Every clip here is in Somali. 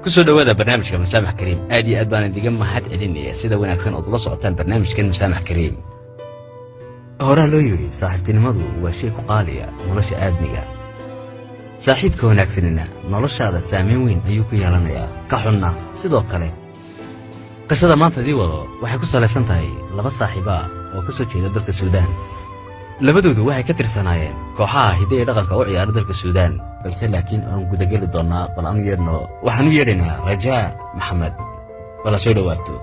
kusoo dhawaada barnaamijka Musaamax Kariim aad iyo aad baan idin mahad celinaya sida wanaagsan oo la socotaan barnaamijkan Musaamax Kariim hore loo yiri saaxiibtinimadu waa shay ku qaaliya nolosha aadmiga saaxiibka wanaagsanina noloshaada saameyn weyn ayuu ku yeelanayaa ka xunna sidoo kale qisada maanta dii wado waxay ku saleysan tahay laba saaxiiba oo ka soo jeeda dalka Suudaan labadoodu waxay ka tirsanaayeen kooxaha hiddaha dhaqanka u ciyaara dalka Suudaan balse laakiin aan gudagali doonaa bal aan yeerno waxaan u yeedhaynaa Rajaa Maxamed wala soo dhawaato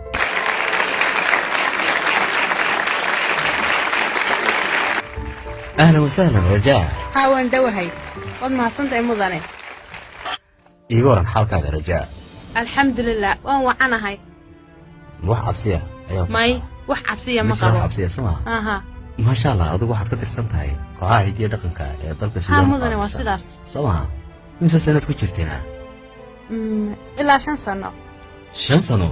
أهلا وسهلا رجاء هاوان دوهي قد ما حسنت أي مضاني إيغوران حالك هذا رجاء الحمد لله وان وعنا هاي وح عبسية أيوة ماي وح عبسية ما مش قبل عبسية سمع أها ما شاء الله أدوك واحد كتير سنتهاي قاعد هدية دقنك طلق السودان ها مضاني واسداس سمع إمتى سنة كتيرتنا إلا 5 سنة 5 سنة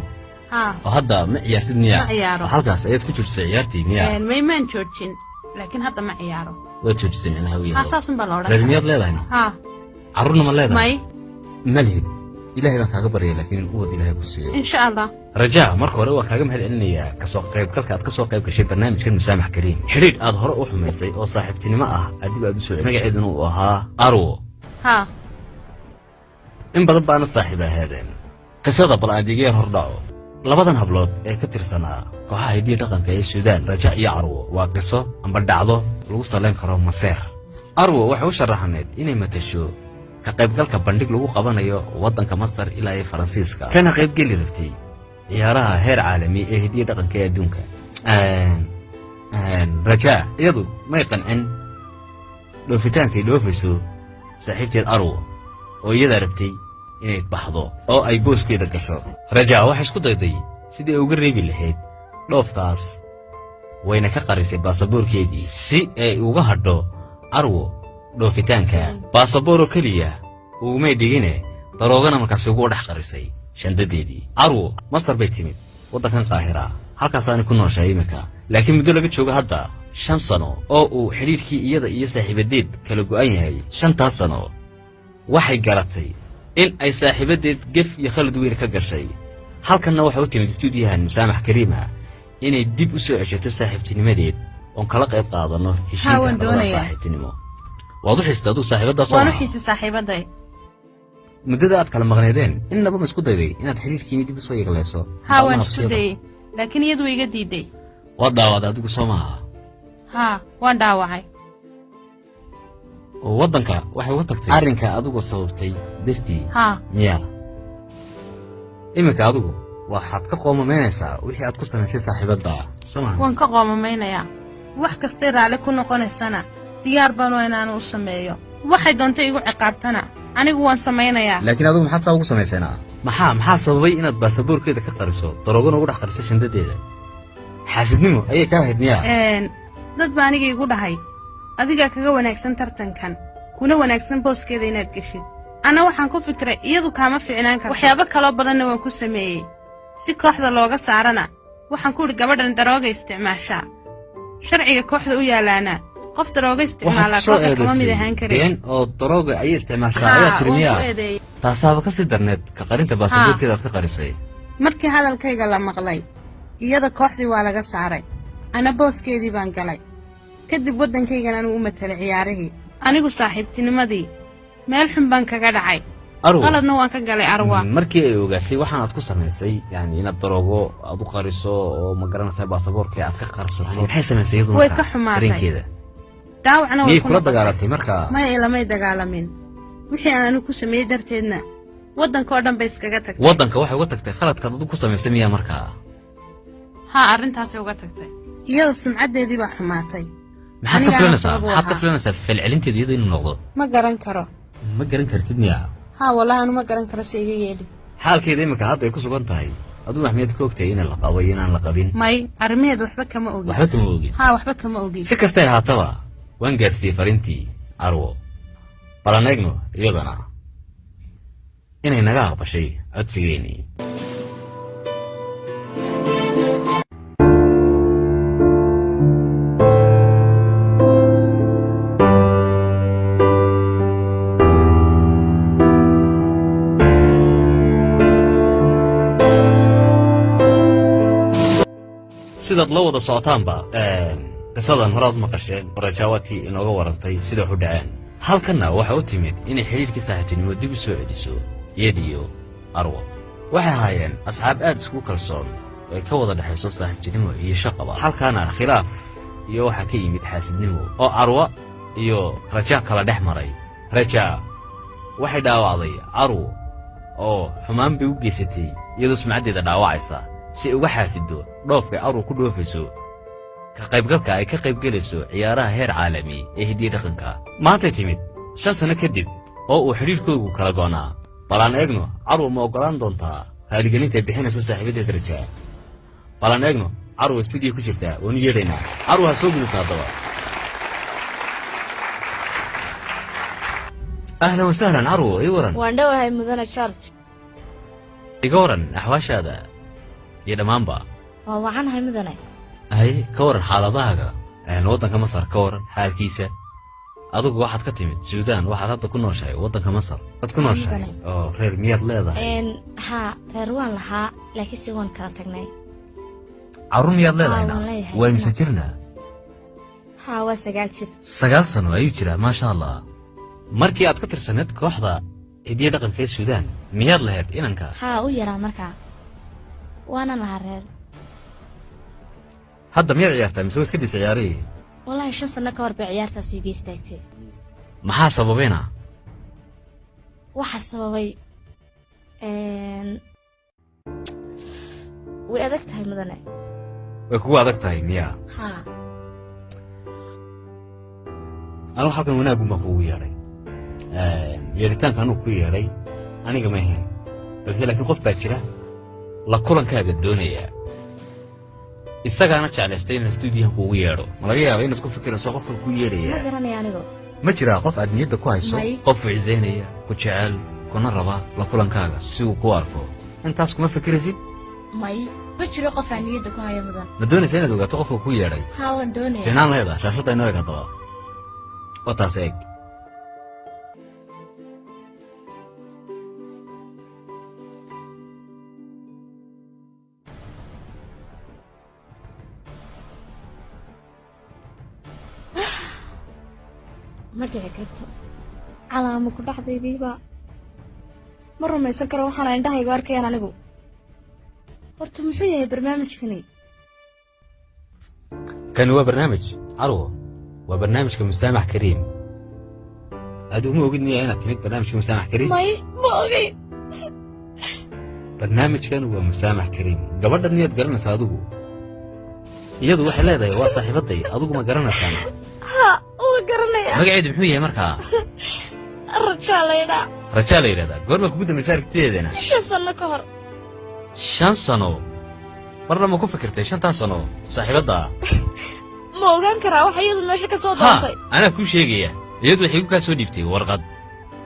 ها وهذا معيار الدنيا معياره. حالك سيد كتير سيارتي مياه ما جورجين لكن هذا ما عياره وتشوف سنة هوية أساس بالورا رميات لا هنا ها عرنا ما لا ماي ملهد إلهي ما كعبر لكن القوة إلهي بصير إن شاء الله رجاء مركو روا كاغم هل إني كسوق قريب كلك كسوق قريب كشيء برنامج كان مسامح كريم حريد أظهر أو حميسي أو صاحبتني معه أدي بقى بسوي مجا إذن وها أرو ها إن بضب أنا صاحبة هذين قصة بلا دقيقة هرداو لبضن هبلود كتير سنة كوها هيدي رقم كي السودان رجاء يعرو وقصة أم بدعضو الوصل لين كرام مسير أرو وحوش الرحمد إني متشو كقيب قلك بندق لغو قبانيو وطن كمصر إلى فرنسيسكا كان قيب قلي رفتي ياراها هير عالمي هدي رقم كي دونك رجاء يضو ما يقنعن لو فتان كي لو فسو صاحبتي الأرو ويدا ربتي inay baxdo oo ay booskeeda gasho rajaa waxa isku dayday sidii ugu reebi lahayd dhoofkaas wayna ka qarisay baasaboorkeedii si ay uga hadho arwo dhoofitaanka baasabooro kaliya uu may dhigine daroogana markaas ugu dhex qarisay shandadeedii arwo masar bay timid wadankan qaahira halkaas aan ku nooshahay imika laakiin muddo laga joogo hadda 5 sano oo uu xiriirkii iyada iyo saaxiibadeed kala go'an yahay 5 sano waxay garatay إن أي صاحبتي قف يخلد وين كقرشي هل كنا وحوتي من استوديوها مسامح كريمة إن يدب أسوء عشان صاحبتي مديد ونقلق يبقى ظنه هاون دونيا صاحبتي نمو واضح يستادو صاحبتها صوما وانا حيسي صاحبتي مدة أتكلم مغنيدين إن أبو مسكود دي إن تحليل كيني دي بسوي غلاسو هاون سكودي لكن يدوي قديدي وضع دوك صوما ها وان داوعي waddanka waxay u tagtay arrinka adigu sababtay dirtii miya imika adigu waxaad ka qoomameynaysaa wixii aad ku samaysay saaxiibada Soomaaliya waan ka qoomameynaya wax kasta raali ku noqonaysana diyaar baan u inaan u sameeyo waxay doonto igu ciqaabtana anigu waan sameynaya laakiin adigu maxaad ugu sameysayna maxaa sababay inaad baasaboorkeeda ka qariso daroogana ugu dhex qariso shandadeeda xaasidnimo ayay ka ahayd miya dad baa aniga igu dhahay adiga kaga wanaagsan tartankan kuna wanaagsan booskeeda inaad gashid ana waxaan ku fikray iyadu kaama fiicnaan karto waxyaabo kale badan waan ku sameeyay si kooxda looga saarana waxaan ku gabadhan darooga isticmaasha sharciga kooxda u yaalaana qof darooga isticmaala kooxda kama mid ahaan karin oo darooga ay isticmaasha ayaa tirmiya taasaba ka sii darneed ka qarinta baasaboorkeeda aad ka qarisay markii hadalkayga la maqlay iyada kooxdii waa laga saaray ana booskeedii baan galay kadib waddankaygana anu u matalay ciyaarihii anigu saaxiibtinimadii meel xun baan kaga dhacay qaladna waan ka galay arwa markii ay ogaatay waxaan aad ku samaysay yani inaad daroogo aad u qariso oo ma garanaysaa baasaboorkii aad ka qarsato maxay samaysay iyadu way ka xumaatay daawacna way kula dagaalatay marka ma ilamay dagaalamin wixii aan anigu ku sameeyay darteedna waddanka oo dhan bay iskaga tagtay waddanka waxay uga tagtay khaladkaad adigu ku samaysay miyaa markaa arrintaasay uga tagtay iyada sumcadeedii baa xumaatay maxaad ka filanaysaa falcelinteedu iyada inuu noqdo ma garan karo ma garan kartid miya wallahi anu ma garan karo si iga yeeli xaalkeeda imika hadda ay ku sugan tahay aduu maxmeed ka ogtahay in la qabo iyo inaan la qabin may arrimeed waxba kama ogin waxba kama ogin si kasta ay haataba waan gaarsiiyey farintii arwo balan eegno iyadana inay naga aqbashay codsigeennii sidaad la wada socotaanba qisadan horaad maqasheen rajaawatii inooga warantay sida wax u dhaceen halkanna waxa u timid inay xidhiirkii saaxiibtinimo dib u soo celiso iyadiyo arwa waxay ahaayeen asxaab aad isku kalsoon oo ay ka wada dhexayso saaxiibtinimo iyo shaqaba halkaana khilaaf iyo waxa ka yimid xaasidnimo oo arwa iyo rajaa kala dhex maray rajaa waxay dhaawacday arwo oo xumaan bay u geysatay iyadoo sumcaddeeda dhaawacaysa si uga xaasido dhoofka arwo ku dhoofayso ka qaybgalka ay ka qaybgelayso ciyaaraha heer caalami ee hidiya dhaqanka maantay timid 5 sano kadib oo uu xidhiirkoogu kala go'naa balaan eegno arwo ma ogolaan doontaa raaligelinta bixinaysa saaxiibadeed rajaa balaan eegno arwo stuudiyo ku jirta waanu yeedhaynaa arwo ha soo gudubta haddaba أهلا وسهلا عرو إي ورن واندوها هاي مدنة شارج إي ورن أحواشادا يا دمانبا وعن هاي مدنة هاي كورن حالة ضاقة وطن كمصر كورن حال كيسة أدوك واحد كتمت سودان واحد هذا كل نوشاي وطن كمصر كل نوشاي غير مير ليضة ها غيروان لها لكن سيوان كالتقناي عرو مير ليضة هنا وين مسجرنا ها وسقال شر سقال سنو أيو جرا ما شاء الله markii aad ka tirsaneed kooxda hidiya dhaqanka ee Suudaan miyaad lahayd inanka haa u yaraa markaa waana lahaa reer hadda miyaad ciyaartaa mise waad ka dhis ciyaarey wallahi 5 sano ka hor bay ciyaartaas iga istaagtay maxaa sababayna waxa sababay way adag tahay madane way kugu adag tahay miyaa haa anu halkan wanaagu ma kugu yeeray yeeritaanka anu ku yeeray aniga ma ahayn balse laakiin qof baa jira la kulankaaga doonaya isagaana jeclaystay inaan stuudiyaha kugu yeedho ma laga yaabaa inaad ku fikirayso qofka ku yeedhaya ma garanaya anigo ma jiraa qof aad niyadda ku hayso qof ciisaynaya ku jecel kuna raba la kulankaaga si uu ku arko intaas kuma fikiraysid may ma jiro qof aan niyadda ku hayo mudan ma doonaysa inaad ogaato qofka ku yeedhay haa waan doonaya inaan leedahay shaashadda inoo eg haddaba وطاس ايج ما dhici karto calaamo ku dhaxdaydiiba ma rumaysan karo waxaan indhahaygu arkayaan anigu horta muxuu yahay barnaamijkani kan waa barnaamij carwo وبرنامج كمسامح كريم أدو مو قلني أنا تميت برنامج كمسامح كريم مو أغي برنامج كان هو مسامح كريم قبل النية قرنا صادقو يدو وحلا ذي واصاحب الضي أدوك ما قرنا سامع ها هو قرنا يا ما قاعد بحوية مركا الرجال يدا رجال يدا قول ما كنت مسارك تيدنا 5 سنة كهر 5 سنة مرة ما كنت فكرتي 5 سنة صاحب الضي ما ogaan karaa waxa iyadu meesha ka soo doontay ana ku sheegaya iyadu waxay ku ka soo dhiibtay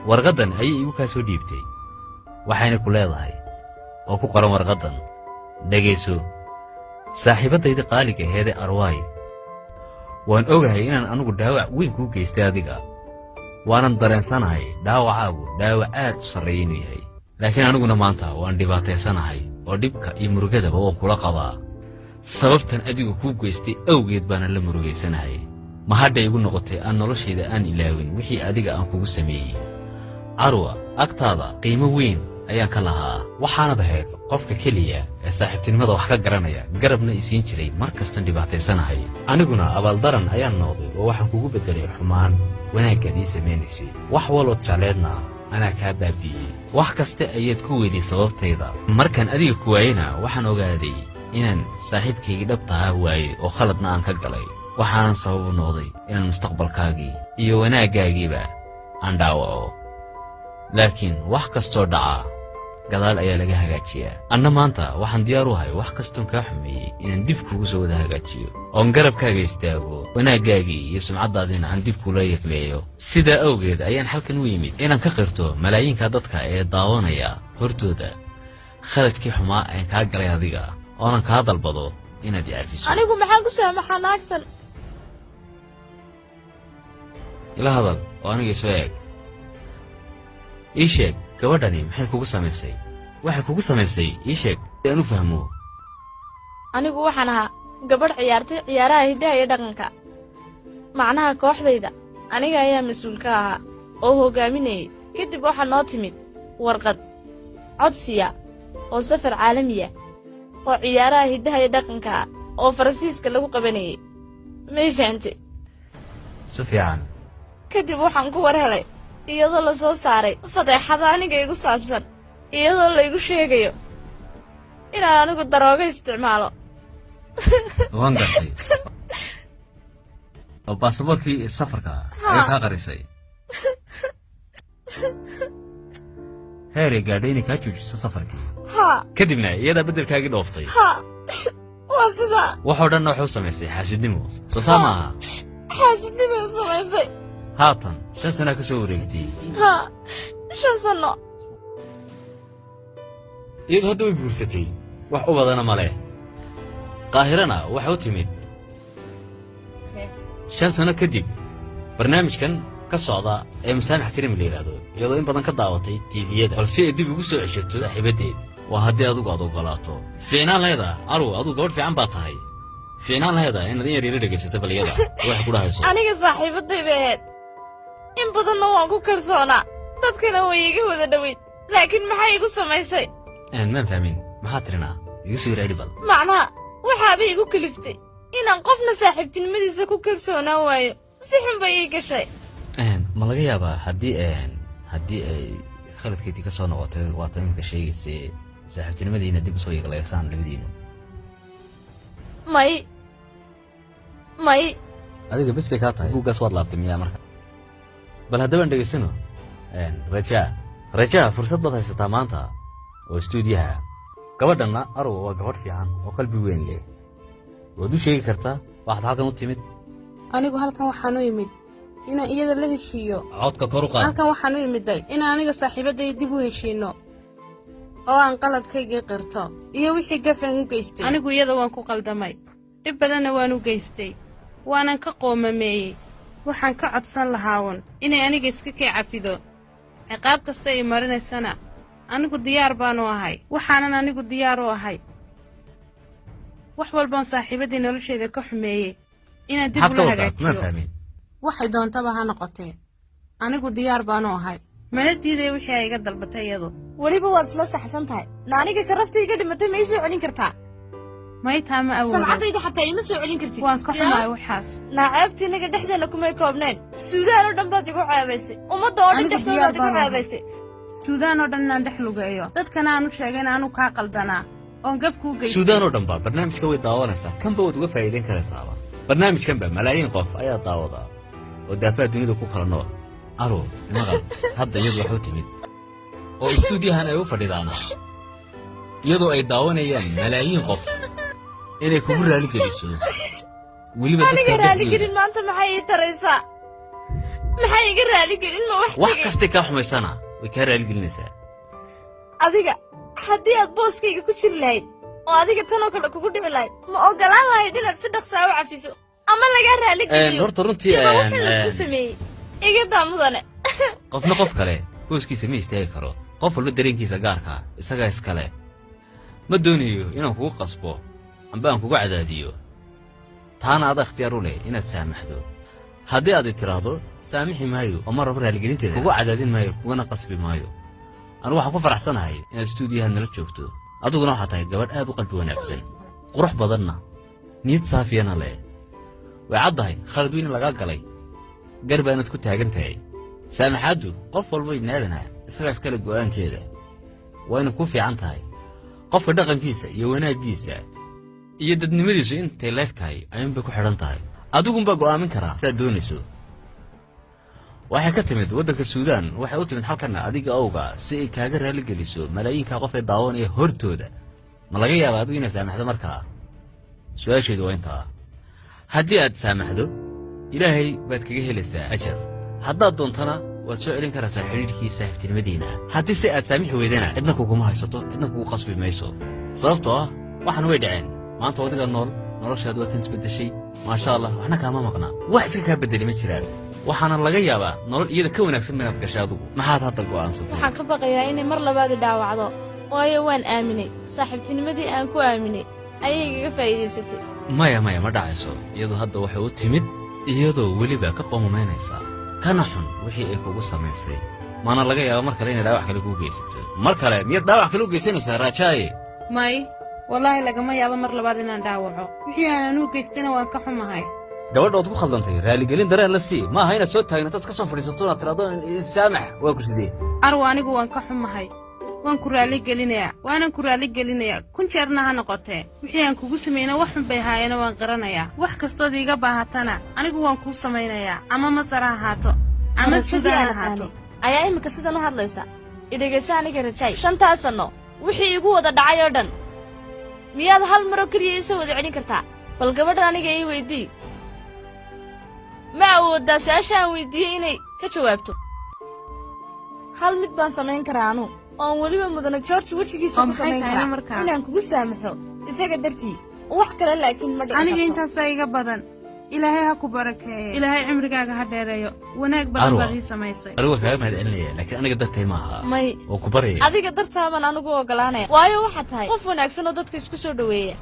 warqadan ayay igu ka soo dhiibtay waxayna ku leedahay oo ku qoran warqadan dhageyso saaxiibadayda qaaliga heede arwaay waan ogahay inaan anigu dhaawac weyn ku geystay adiga waanan dareensanahay dhaawacaagu dhaawac aad u sarreeya inuu yahay laakiin aniguna maanta waan dhibaataysanahay oo dhibka iyo murugadaba waan kula qabaa sababtan adigu ku geystay awgeed baan la murugeysanahay ma hadda igu noqotay aan noloshayda aan ilaawin wixii adiga aan kugu sameeyay arwa agtaada qiimo weyn ayaan ka lahaa waxaana ahayd qofka kaliya ee saaxiibtinimada wax ka garanaya garabna isiin jiray markastan dhibaataysanahay aniguna abaaldaran ayaan noqday oo waxaan kugu bedelay xumaan wanaaggaadii samaynaysay wax walood jecleedna anaa kaa baabi'iyey wax kasta ayaad ku weyday sababtayda markaan adiga ku waayena waxaan ogaaday inaan saaxiibkaygii dhabtaha waaye oo khaladna aan ka galay waxaanan sabab u noqday inaan mustaqbalkaagii iyo wanaaggaagiiba aan dhaawaco laakiin wax kastoo dhaca gadaal ayaa laga hagaajiyaa anna maanta waxaan diyaar u ahay wax kastoon kaa xumeeyey inaan dib kugu soo wada hagaajiyo oon garabkaaga istaago wanaaggaagii iyo sumcaddaadina aan dib kula yaqleeyo sidaa awgeed ayaan halkan u yimid inaan ka qirto malaayiinka dadka ee daawanaya hortooda khaladkii xumaa aan kaa galay adiga oonan kaa dalbado inaad i cafiso anigu maxaan ku saamaxaa naagtan ila hadal oo aniga soo eeg ii sheeg gabadhani maxay kugu samaysay waxay kugu samaysay ii sheeg si aan u fahmo anigu waxaan ahaa gabadh ciyaartay ciyaaraha hiddaha iyo dhaqanka macnaha kooxdayda aniga ayaa mas-uul ka ahaa oo hoggaaminayay kadib waxaa noo timid warqad codsiya oo safar caalamiya oo ciyaaraha hiddaha iyo dhaqanka ah oo faransiiska lagu qabanayay may fahantay si fiican kadib waxaan ku war helay iyadoo la soo saaray fadeexada aniga igu saabsan iyadoo laygu sheegayo inaan anigu darooga isticmaalo waan gartay oo baasaboorkii safarka ayaa kaa qarisay heeray gaadhay inay kaa joojiso safarkii haa kadibna iyadaa beddelkaagii dhooftay haa waa sidaa waxoo dhanna waxuu samaysay xaasidnimo soo saa maaha xaasidnimay u samaysay haatan 5 sana ka soo wareegtay haa 5 sano iyadoo hadda way guursatay wax u badana ma leh qaahirana waxa u timid 5 sano kadib barnaamijkan ka socda ee masaamix karim la yiraahdo iyadoo in badan ka daawatay TV-yada balse ay dib ugu soo ceshato saaxiibadeed waa haddii adigu aad ogolaato fiinaan leeda aru adigu gabadh fiican baa tahay fiinaan leeda inaad in yar yara dhegaysato baliyada wax ku dhahayso aniga saaxiibaday bay ahayd in badanna waan ku kalsoonaa dadkana way iga wada dhoweyd laakiin maxay igu samaysay maan fahmin maxaa tirinaa igu soo yidhaadhi bal macnaha waxaaba igu kaliftay inaan qofna saaxiibtinimadiisa ku kalsoonaan waayo si xun bay ii gashay ma laga yaabaa haddii ay khaladkeedii ka soo noqotay waata imika sheegaysay saaxiibtinimadiina dib usoo yeeglaysaan labadiinu may adiga bes bay kaa tahay buuggaas waad laabtay miyaa marka bal haddabaan dhegaysano rajaa fursad baad haysataa maanta oo istuudiyaha gabadhanna arow waa gabadh fiican oo qalbi weyn leh waad u sheegi kartaa waxaad halkan u timid anigu halkan waxaan u imid inaan iyada la heshiiyo codka kor u qaad halkan waxaan u imiday inaan aniga saaxiibaday dib u heshiino oo aan qaladkaygii qirto iyo wixii gafaan u geystay anigu iyada waan ku qaldamay dhib badanna waan u geystay waanan ka qoomameeyey waxaan ka codsan lahaawan inay aniga iska kay cafido ciqaab kasta ay marinaysana anigu diyaar baanu ahay waxaanan anigu diyaar u ahay wax walbaan saaxiibadii nolosheeda ka xumeeyey inaan dib ula hagaajiyo waxay doontaba ha noqotee anigu diyaar baanu ahay mana diidaya wixii ay iga dalbatay iyadu weliba waad isla saxsan tahay na aniga sharaftayga dhimatay ma ii soo celin kartaa may taa ma awoodo samcadayda xataa ima soo celin kartid waan ka xumahay waxaas naaceebtii inaga dhexdeena kumay koobnayn suudaan oo dhan baad igu caabaysay ummadda oo dhan dhexdoodaad igu caabaysay suudaan oo dhan inaan dhex lugeeyo dadkana aanu sheegay in aanu kaa qaldanaa oon gab kuu geystay suudaan oo dhan baa barnaamijka way daawanaysaa kanba waad uga faa'iidayn karaysaaba barnaamijkanba malaayiin qof ayaa daawadaa oo daafaha dunida ku kala nool arow imaqal hadda iyadu wax u timid oo istuudiyahan ay u fadhidaana iyadoo ay daawanayaan malaayiin qof inay kugu raali geliso weliba aniga raaligelin maanta maxay ii taraysaa maxay iga raaligelin ma wax kastay kaa xumaysana way kaa raaligelinaysaa adiga haddii aad booskayga ku jiri lahayd oo adiga tanoo kale kugu dhici lahayd ma ogolaan lahayd inaad si dhaqsaa u cafiso ama lagaa raaligeliyo horta runtii ku sameeyey iga daa mudane qofna qof kale booskiisa ma istaagi karo qof walba dareenkiisa gaarkaa isagaa iskale ma doonayo inaan kugu qasbo amba aan kugu cadaadiyo taana ada ikhtiyaar u leh inaad saamaxdo haddii aad tiraahdo saamixi maayo oo mar raba raaligelinteeda kugu cadaadin maayo kuguna qasbi maayo anigu waxaan ku faraxsanahay inaad istuudiyaha nala joogto adiguna waxaa tahay gabadh aad u qalbi wanaagsan qurux badanna niyad saafiyana leh way caddahay khalad weyn lagaa galay gar baanaad ku taagan tahay saamaxaaddu qof walba ibnaadana isagaa iskale go'aankeeda wayna ku fiican tahay qofka dhaqankiisa iyo wanaaggiisa iyo dadnimadiisu intay leeg tahay ayuunbay ku xidhan tahay adigunbaa go'aamin karaa sidaad doonayso waxay ka timid waddanka suudaan waxay u timid halkanna adiga owga si ay kaaga raali geliso malaayiinkaa qof ee daawanaya hortooda ma laga yaaba adigu inaad saamaxdo markaa su-aasheedu waa intaa haddii aad saamaxdo ilaahay baad kaga helaysaa ajar haddaad doontana waad soo celin karaysaa xidhiidhkii saaxiibtinimadiina haddii se aad saamixi weydana cidna kuguma haysato cidna kugu qasbi mayso sababtoo ah waxaan way dhaceen maanta adiga nool noloshaad waa tan isbeddeshay maasha allah waxna kaama maqnaa wax iska kaa beddeli ma jiraan waxaana laga yaabaa nolol iyada ka wanaagsan inaad gashay adigu maxaad hadda go'aansatay waxaan ka baqayaa inay mar labaad i dhaawacdo waayo waan aaminay saaxiibtinimadii aan ku aaminay ayay igaga faa'iidaysatay. maya ma dhacayso iyadu hadda waxay u timid iyadoo weliba ka qoomamaynaysa kana xun wixii ay kugu samaysay maana laga yaabo mar kale inay dhaawac kale kuu geysato mar kale miyaad dhaawac kale u geysanaysaa raajaaye may wallaahi lagama yaabo mar labaad inaan dhaawaco wixii aanan u geystayna waan ka xumahay gabadha ood ku khaldantay raaligelin dareen la sii ma aha inaad soo taagnato ka soo fadhiisato inaad tiraado saamax waa ku sidee arwa anigu waan ka xumahay waan ku raaligelinayaa waanan ku raaligelinayaa kun jeerna ha noqotee wixii aan kugu samayna wax xun bay ahaayena waan qaranayaa wax kastood iiga baahatana anigu waan kuu samaynayaa ama masar ha ahaato ama suudaan ha ahaato ayaa iminka sidan u hadlaysa idhegaysa aniga rajaay 5 sano wixii igu wada dhacay oo dhan miyaad hal maro keliya isoo wada celin kartaa bal gabadhan aniga ii weydii ma awooddaa su-aashaan weydiiyey inay ka jawaabto hal mid baan samayn karaa anu oon weliba mudane george wejigiisa ku samayn karaa inaan kugu saamaxo isaga dartii wax kale laakiin ma dhici karto aniga intaasaa iga badan ilaahay ha ku barakeeyo ilaahay cimrigaaga ha dheereeyo wanaag badan baad ii samaysay anigu kaaga mahadcelinaya laakiin aniga dartay ma aha may oo ku baraya adiga dartaabaan anigu ogolaanaya waayo waxaad tahay qof wanaagsan oo dadka isku soo dhoweeya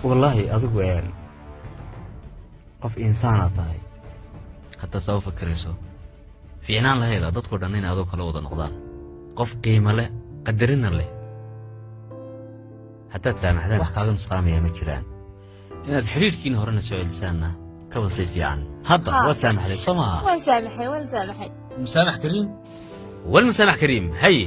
wallaahi adigu qof insaana tahay hadda saba fakarayso fiicnaan lahayda dadkoo dhan inay adoo kala wada noqdaan qof qiimo leh qadarina leh haddaad saamaxdaan wax kaaga nusqaamaya ma jiraan inaad xidhiidhkiina horena soo celisaanna kaba sii fiican hadda waad saamaxday soo maaha waan saamaxay musaamax kariim walmusaamax kariim haye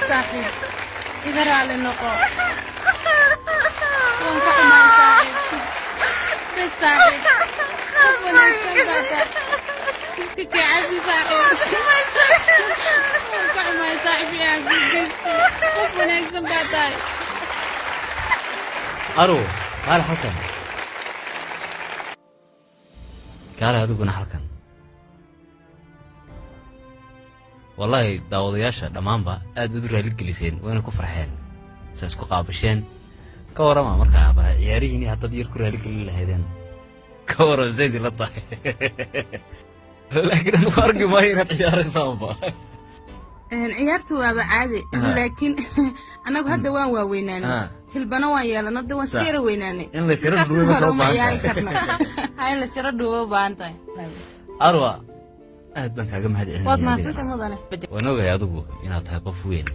صاحب إذا رأى النقاط وانكحوا معي صاحب بس صاحب ربنا يسلمك كيف يا عزيزي صاحب وانكحوا معي صاحب يا عزيزي ربنا يسلمك أرو قال حكم قال هذوقنا حكم والله داودياشا dhamaanba aad u raali geliseen wayna ku farxeen saas ku qaabasheen ka warama markaa baa ciyaarihiin hadda yar ku raali gelin lahaydeen ka warama zeedi la tahay laakiin anu arki ma inaad ciyaaraysaanba ciyaartu waaba caadi laakiin anagu hadda waan waaweynaanay hilbana waan yeelanay hadda waan sira weynaanay in la sira dhuubo ma yaay karna hay la sira dhuubo baantay arwa aad baan kaaga mahadcelinaya waad mahadsantahay mudane waan ogahay adigu inaad tahay qof weyn